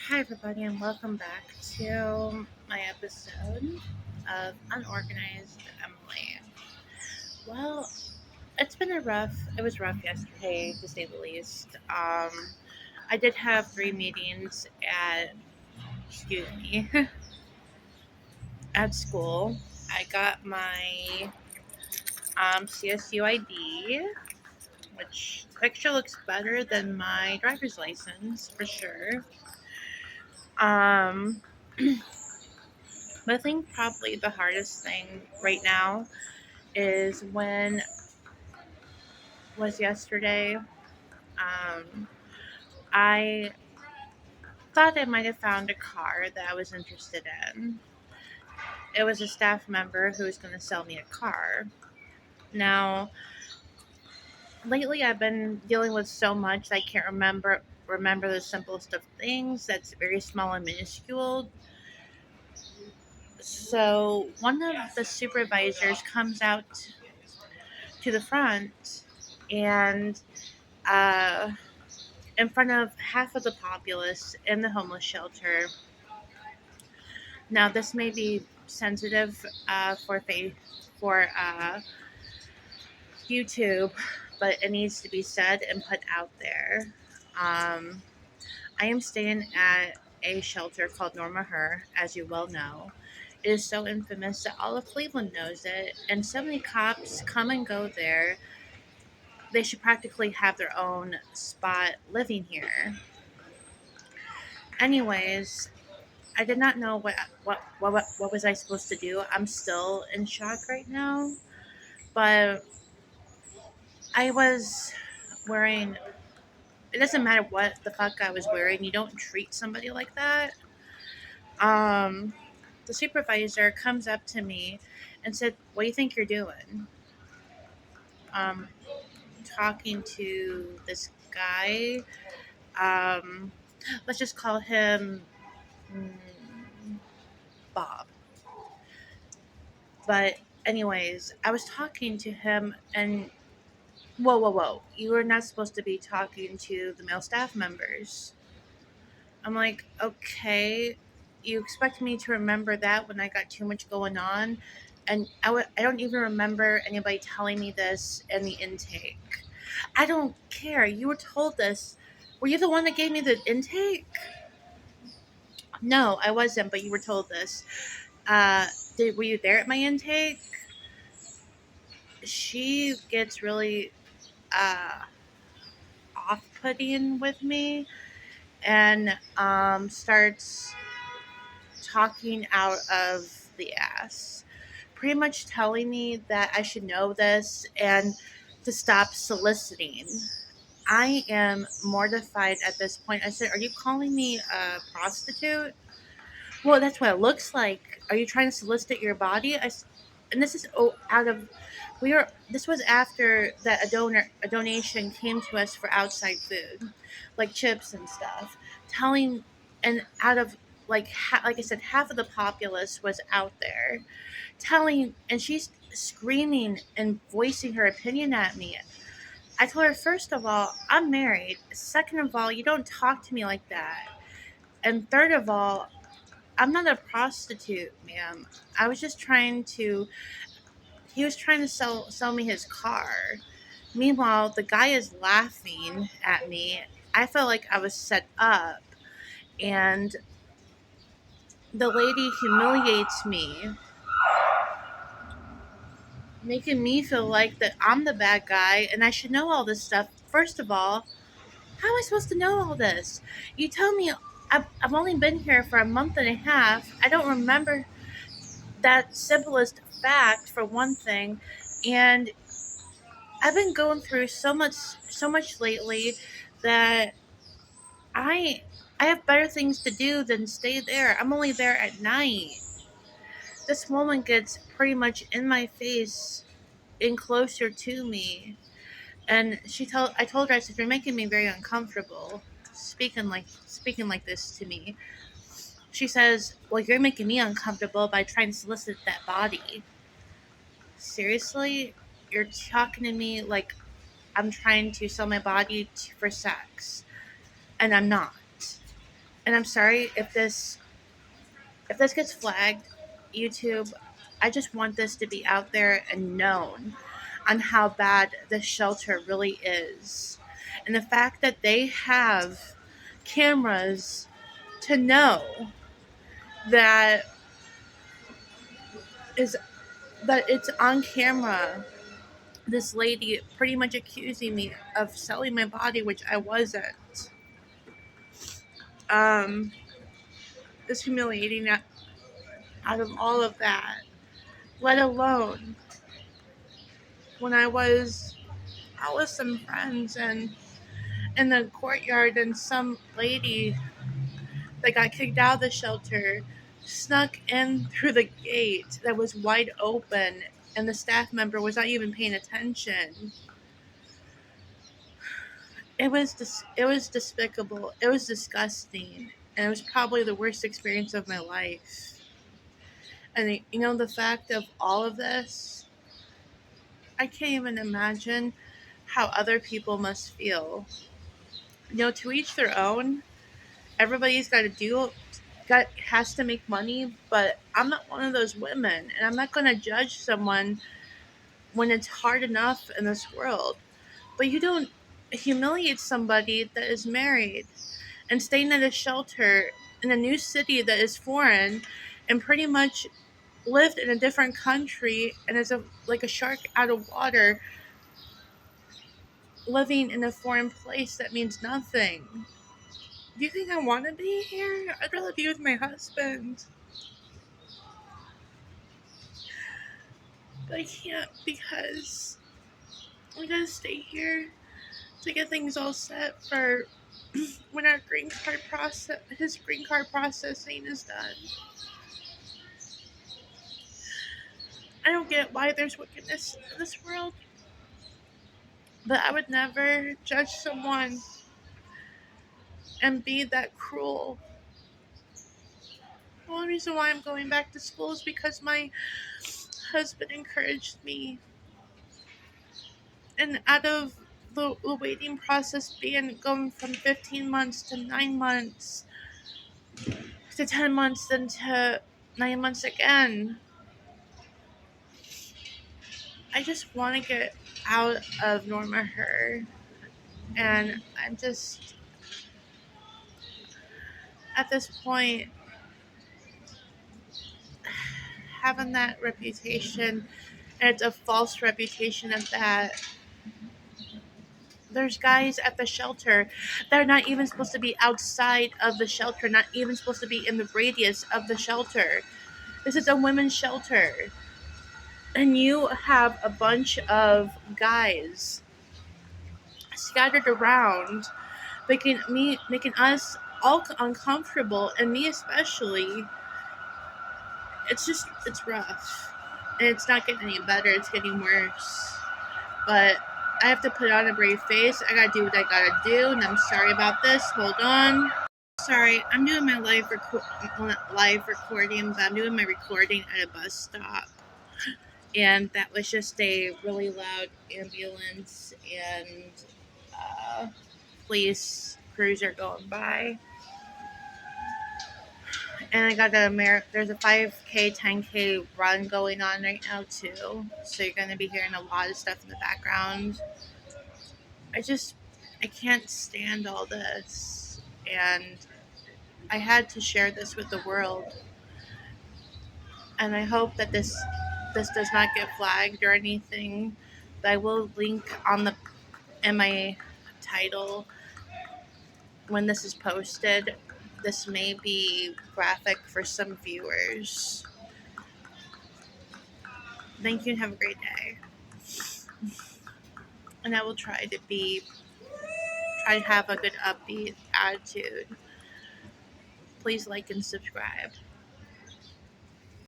Hi, everybody, and welcome back to my episode of Unorganized Emily. Well, it was rough yesterday, to say the least. I did have three meetings excuse me, at school. I got my CSU ID, which picture looks better than my driver's license for sure. Um, but I think probably the hardest thing right now is when was yesterday. I thought I might have found a car that I was interested in. It was a staff member who was going to sell me a car. Now, lately I've been dealing with so much I can't remember the simplest of things that's very small and minuscule. So one of the supervisors comes out to the front and uh, in front of half of the populace in the homeless shelter. Now, this may be sensitive for YouTube, but it needs to be said and put out there. Um, I am staying at a shelter called Norma Her, as you well know. It is so infamous that all of Cleveland knows it, and so many cops come and go there. They should practically have their own spot living here. Anyways, I did not know what was I supposed to do. I'm still in shock right now, but I was wearing. It doesn't matter what the fuck I was wearing. You don't treat somebody like that. Um, the supervisor comes up to me and said, "What do you think you're doing?" Um, talking to this guy. Um, let's just call him mm, Bob. But anyways, I was talking to him and whoa, whoa, whoa. You were not supposed to be talking to the male staff members. I'm like, okay, you expect me to remember that when I got too much going on? And I don't even remember anybody telling me this in the intake. I don't care. You were told this. Were you the one that gave me the intake? No, I wasn't, but you were told this. Uh, were you there at my intake? She gets really uh, off putting with me and starts talking out of the ass, pretty much telling me that I should know this and to stop soliciting. I am mortified at this point. I said, "Are you calling me a prostitute?" Well, that's what it looks like. Are you trying to solicit your body? And this is out of we were. This was after that a donation came to us for outside food, like chips and stuff. Telling and out of like I said, half of the populace was out there telling, and she's screaming and voicing her opinion at me. I told her, first of all, I'm married. Second of all, you don't talk to me like that. And third of all, I'm not a prostitute, ma'am. I was just trying to. He was trying to sell me his car. Meanwhile, the guy is laughing at me. I felt like I was set up, and the lady humiliates me, making me feel like that I'm the bad guy and I should know all this stuff. First of all, how am I supposed to know all this? You tell me I've only been here for a month and a half. I don't remember that simplest fact for one thing, and I've been going through so much lately that I I have better things to do than stay there. I'm only there at night. This woman gets pretty much in my face and closer to me, and I told her, I said, "You're making me very uncomfortable speaking like this to me." She says, "Well, you're making me uncomfortable by trying to solicit that body." Seriously? You're talking to me like I'm trying to sell my body for sex, and I'm not. And I'm sorry if this gets flagged, YouTube. I just want this to be out there and known on how bad the shelter really is. And the fact that they have cameras to know that is that it's on camera, this lady pretty much accusing me of selling my body, which I wasn't. Um, is humiliating out of all of that. Let alone when I was out with some friends and in the courtyard, and some lady that got kicked out of the shelter snuck in through the gate that was wide open, and the staff member was not even paying attention. It was despicable. It was disgusting, and it was probably the worst experience of my life. And the fact of all of this, I can't even imagine how other people must feel. To each their own. Everybody's got has to make money, but I'm not one of those women, and I'm not going to judge someone when it's hard enough in this world. But you don't humiliate somebody that is married and staying at a shelter in a new city that is foreign and pretty much lived in a different country and is like a shark out of water, living in a foreign place that means nothing. Do you think I want to be here? I'd rather be with my husband. But I can't because we gotta stay here to get things all set for when our his green card processing is done. I don't get why there's wickedness in this world, but I would never judge someone and be that cruel. The only reason why I'm going back to school is because my husband encouraged me. And out of the waiting process being going from 15 months to 9 months to 10 months, then to 9 months again, I just want to get out of Norma Her. And I'm just, at this point, having that reputation, and it's a false reputation at that. There's guys at the shelter that are not even supposed to be outside of the shelter, not even supposed to be in the radius of the shelter. This is a women's shelter. And you have a bunch of guys scattered around, making us all uncomfortable, and me especially. It's rough, and it's not getting any better. It's getting worse. But I have to put on a brave face. I gotta do what I gotta do, and I'm sorry about this. Hold on. Sorry, I'm doing my live recording, but I'm doing my recording at a bus stop, and that was just a really loud ambulance and police cruiser going by. And I got there's a 5K, 10K run going on right now too. So you're going to be hearing a lot of stuff in the background. I just, I can't stand all this. And I had to share this with the world. And I hope that this does not get flagged or anything. But I will link in my title when this is posted. This may be graphic for some viewers. Thank you and have a great day. And I will try to have a good upbeat attitude. Please like and subscribe.